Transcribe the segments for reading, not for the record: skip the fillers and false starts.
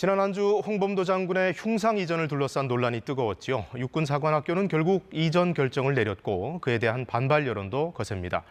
지난 한 주 홍범도 장군의 흉상 이전을 둘러싼 논란이 뜨거웠지요. 육군사관학교는 결국 이전 결정을 내렸고 그에 대한 반발 여론도 거셉니다.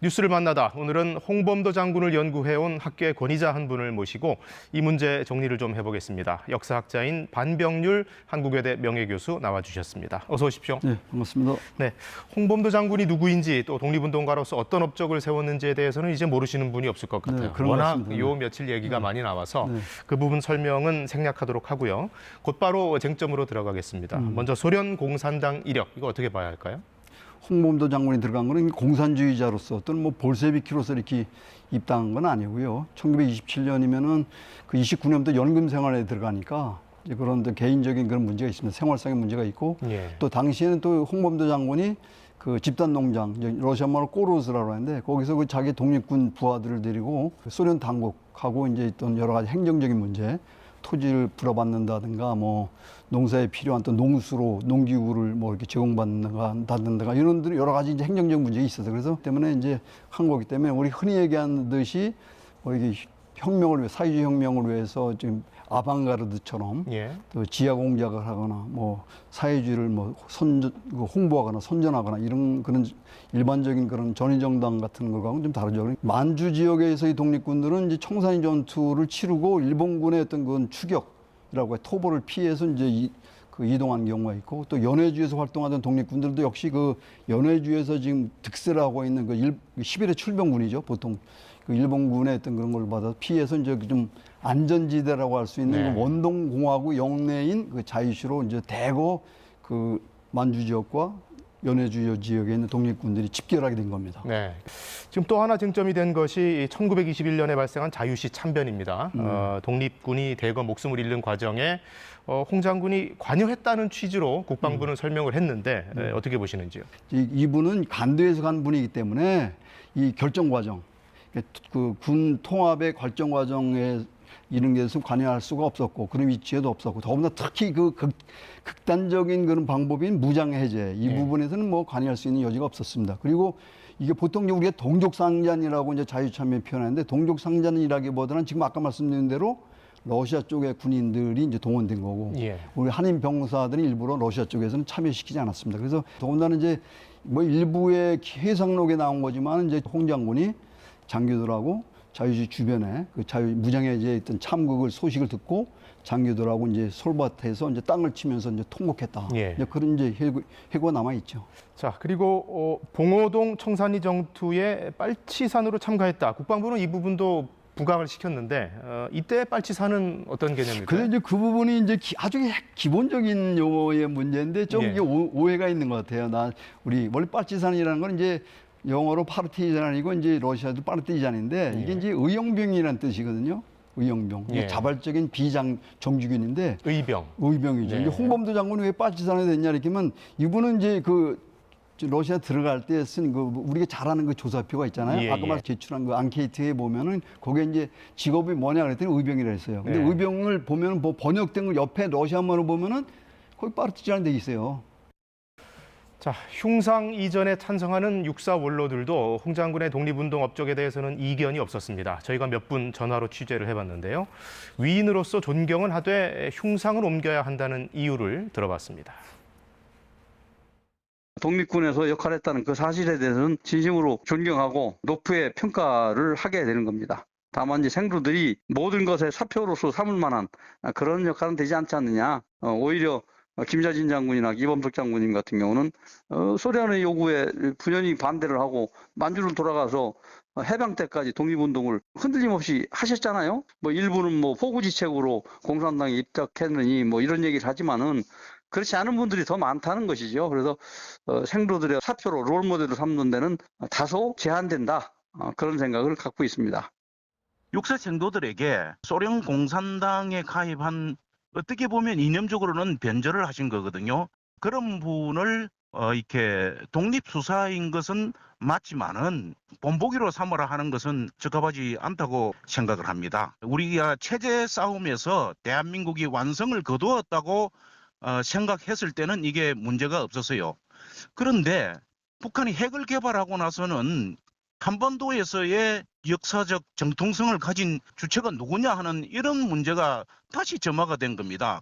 뉴스를 만나다 오늘은 홍범도 장군을 연구해온 학교의 권위자 한 분을 모시고 이 문제 정리를 좀 해보겠습니다. 역사학자인 반병률 한국외대 명예교수 나와주셨습니다. 어서 오십시오. 네, 반갑습니다. 네, 홍범도 장군이 누구인지 또 독립운동가로서 어떤 업적을 세웠는지에 대해서는 이제 모르시는 분이 없을 것 같아요. 네, 워낙 요 며칠 얘기가 많이 나와서 그 부분 설명은 생략하도록 하고요. 곧바로 쟁점으로 들어가겠습니다. 먼저 소련 공산당 이력, 이거 어떻게 봐야 할까요? 홍범도 장군이 들어간 거는 공산주의자로서 또는 뭐 볼세비키로서 이렇게 입당한 건 아니고요. 1927년이면은 그 29년부터 연금 생활에 들어가니까 이제 그런 개인적인 그런 문제가 있습니다. 생활상의 문제가 있고 또 당시에는 또 홍범도 장군이 그 집단 농장, 러시아 말로 꼬르스라고 하는데 거기서 그 자기 독립군 부하들을 데리고 소련 당국하고 이제 있던 여러 가지 행정적인 문제, 토지를 불어받는다든가 뭐 농사에 필요한 또 농수로 농기구를 뭐 이렇게 제공받는다든가 이런 여러 가지 이제 행정적 문제가 있어서 그래서 때문에 이제 한 거기 때문에 우리 흔히 얘기하듯이 뭐 이게 혁명을 위해 사회주의 혁명을 위해서 지금 아방가르드처럼 또 지하 공작을 하거나 뭐 사회주의를 뭐 홍보하거나 선전하거나 이런 그런 일반적인 그런 전위정당 같은 거하고는 좀 다르죠. 만주 지역에서의 독립군들은 이제 청산리 전투를 치르고 일본군의 어떤 그런 추격이라고 해 토벌을 피해서 이제 이동한 경우가 있고 또 연해주에서 활동하던 독립군들도 역시 그 연해주에서 지금 득세를 하고 있는 그 11회 출병군이죠. 보통 그 일본군의 어떤 그런 걸 받아 피해서 이제 좀 안전지대라고 할 수 있는 그 원동공화국 영내인 그 자유시로 이제 대거 그 만주 지역과 연해주 지역에 있는 독립군들이 집결하게 된 겁니다. 네. 지금 또 하나 쟁점이 된 것이 1921년에 발생한 자유시 참변입니다. 독립군이 대거 목숨을 잃는 과정에 홍 장군이 관여했다는 취지로 국방부는 설명을 했는데 어떻게 보시는지요? 이분은 간도에서 간 분이기 때문에 이 결정 과정, 그 군 통합의 결정 과정에 이런 것은 관여할 수가 없었고 그런 위치에도 없었고 더구나 특히 그 극단적인 그런 방법인 무장 해제 이 부분에서는 뭐 관여할 수 있는 여지가 없었습니다. 그리고 이게 보통 우리가 동족상잔이라고 이제 자유참여 표현하는데 동족상잔이라기보다는 지금 아까 말씀드린 대로 러시아 쪽의 군인들이 이제 동원된 거고 우리 한인 병사들이 일부러 러시아 쪽에서는 참여시키지 않았습니다. 그래서 더군다나 이제 뭐 일부의 해상록에 나온 거지만 이제 홍 장군이 장교들하고 자유시 주변에 그 무장해제에 있던 참극을 소식을 듣고 장교들하고 이제 솔밭에서 이제 땅을 치면서 이제 통곡했다. 이제 그런 이제 해고가 남아 있죠. 자, 그리고 봉오동 청산리 전투에 빨치산으로 참가했다. 국방부는 이 부분도 부각을 시켰는데 이때 빨치산은 어떤 개념일까요? 그래서 이제 그 부분이 이제 아주 기본적인 용어의 문제인데 좀 이게 오해가 있는 것 같아요. 우리 원래 빨치산이라는 건 이제 영어로 파르티잔이고 이제 러시아도 파르티잔인데 이게 이제 의용병이라는 뜻이거든요. 의용병. 이게 자발적인 정규군인데 의병이죠. 이제 홍범도 장군이 왜 빨치산에 됐냐 이렇게 하면 이분은 이제 그 러시아 들어갈 때 쓴 그 우리가 잘 아는 그 조사표가 있잖아요. 아까 말 제출한 그 앙케이트에 보면은 거기에 이제 직업이 뭐냐 그랬더니 의병이라 했어요. 근데 의병을 보면은 뭐 번역된 거 옆에 러시아말로 보면은 거기 파르티잔 돼 있어요. 자, 흉상 이전에 찬성하는 육사 원로들도 홍 장군의 독립운동 업적에 대해서는 이견이 없었습니다. 저희가 몇 분 전화로 취재를 해봤는데요. 위인으로서 존경은 하되 흉상을 옮겨야 한다는 이유를 들어봤습니다. 독립군에서 역할했다는 그 사실에 대해서는 진심으로 존경하고 높게 평가를 하게 되는 겁니다. 다만 이제 생루들이 모든 것의 사표로서 삼을 만한 그런 역할은 되지 않지 않느냐. 오히려 김자진 장군이나 이범석 장군님 같은 경우는 소련의 요구에 분연히 반대를 하고 만주를 돌아가서 해방 때까지 독립운동을 흔들림 없이 하셨잖아요. 뭐 일부는 뭐 포구지책으로 공산당에 입덕했느니 뭐 이런 얘기를 하지만은 그렇지 않은 분들이 더 많다는 것이죠. 그래서 생로들의 사표로 롤모델로 삼는 데는 다소 제한된다. 그런 생각을 갖고 있습니다. 육사 생도들에게 소련 공산당에 가입한 어떻게 보면 이념적으로는 변절을 하신 거거든요. 그런 분을 이렇게 독립수사인 것은 맞지만은 본보기로 삼으라 하는 것은 적합하지 않다고 생각을 합니다. 우리가 체제 싸움에서 대한민국이 완성을 거두었다고 생각했을 때는 이게 문제가 없었어요. 그런데 북한이 핵을 개발하고 나서는 한반도에서의 역사적 정통성을 가진 주체가 누구냐 하는 이런 문제가 다시 점화가 된 겁니다.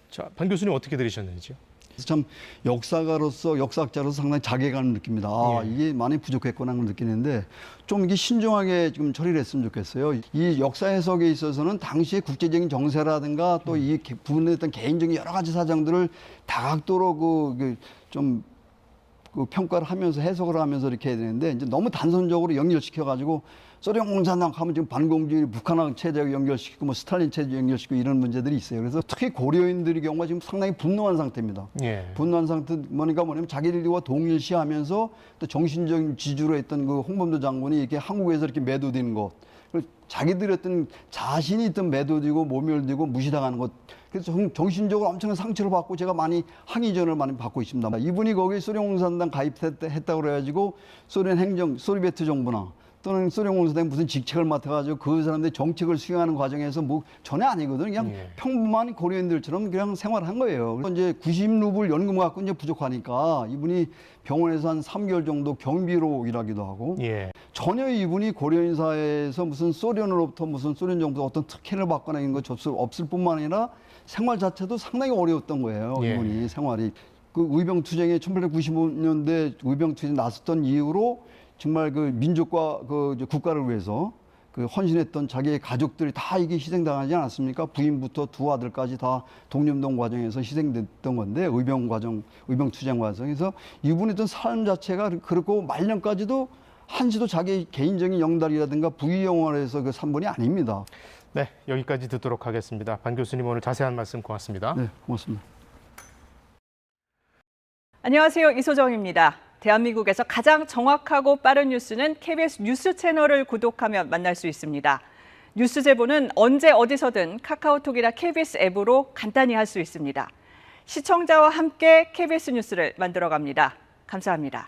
자, 반 교수님 어떻게 들으셨는지요? 그래서 참 역사가로서 역사학자로서 상당히 자괴감을 느낍니다. 아, 예. 이게 많이 부족했구나 하는 걸 느끼는데 좀 이게 신중하게 좀 처리를 했으면 좋겠어요. 이 역사 해석에 있어서는 당시의 국제적인 정세라든가 또 이 부분에 어떤 개인적인 여러 가지 사정들을 다각도로 좀 평가를 하면서 해석을 하면서 이렇게 해야 되는데 이제 너무 단선적으로 연결시켜 가지고 소련 공산당 하면 지금 반공주의 북한하고 체제하고 연결시키고 뭐 스탈린 체제 연결시키고 이런 문제들이 있어요. 그래서 특히 고려인들의 경우가 지금 상당히 분노한 상태입니다. 예. 분노한 상태 뭐냐면 자기들과 동일시하면서 또 정신적인 지주로 했던 그 홍범도 장군이 이렇게 한국에서 이렇게 매도되는 것, 그리고 자기들이 어떤 자신이 있던 매도되고 모멸되고 무시당하는 것. 그래서 정신적으로 엄청난 상처를 받고 제가 많이 항의전을 많이 받고 있습니다. 이분이 거기 소련 공산당 가입했다고 그래가지고 소련 행정, 소비에트 정부나 또는 소련 공산당이 무슨 직책을 맡아가지고 그 사람들이 정책을 수행하는 과정에서 뭐 전혀 아니거든요. 그냥 예. 평범한 고려인들처럼 그냥 생활한 거예요. 그래서 이제 90루블 연금 갖고 이제 부족하니까 이분이 병원에서 한 3개월 정도 경비로 일하기도 하고 예. 전혀 이분이 고려인 사회에서 무슨 소련으로부터 무슨 소련 정부에서 어떤 특혜를 받거나 이런 거 없을 뿐만 아니라 생활 자체도 상당히 어려웠던 거예요. 예. 이분이 생활이. 그 의병투쟁에 1895년대 의병투쟁 나섰던 이후로 정말 그 민족과 그 국가를 위해서 그 헌신했던 자기의 가족들이 다 이게 희생당하지 않았습니까? 부인부터 두 아들까지 다 독립운동 과정에서 희생됐던 건데 의병 과정, 의병투쟁 과정에서 이분의 어떤 삶 자체가 그렇고 말년까지도 한시도 자기 개인적인 영달이라든가 부귀영화에서 그 산 분이 아닙니다. 네, 여기까지 듣도록 하겠습니다. 반 교수님 오늘 자세한 말씀 고맙습니다. 네, 고맙습니다. 안녕하세요. 이소정입니다. 대한민국에서 가장 정확하고 빠른 뉴스는 KBS 뉴스 채널을 구독하면 만날 수 있습니다. 뉴스 제보는 언제 어디서든 카카오톡이나 KBS 앱으로 간단히 할 수 있습니다. 시청자와 함께 KBS 뉴스를 만들어갑니다. 감사합니다.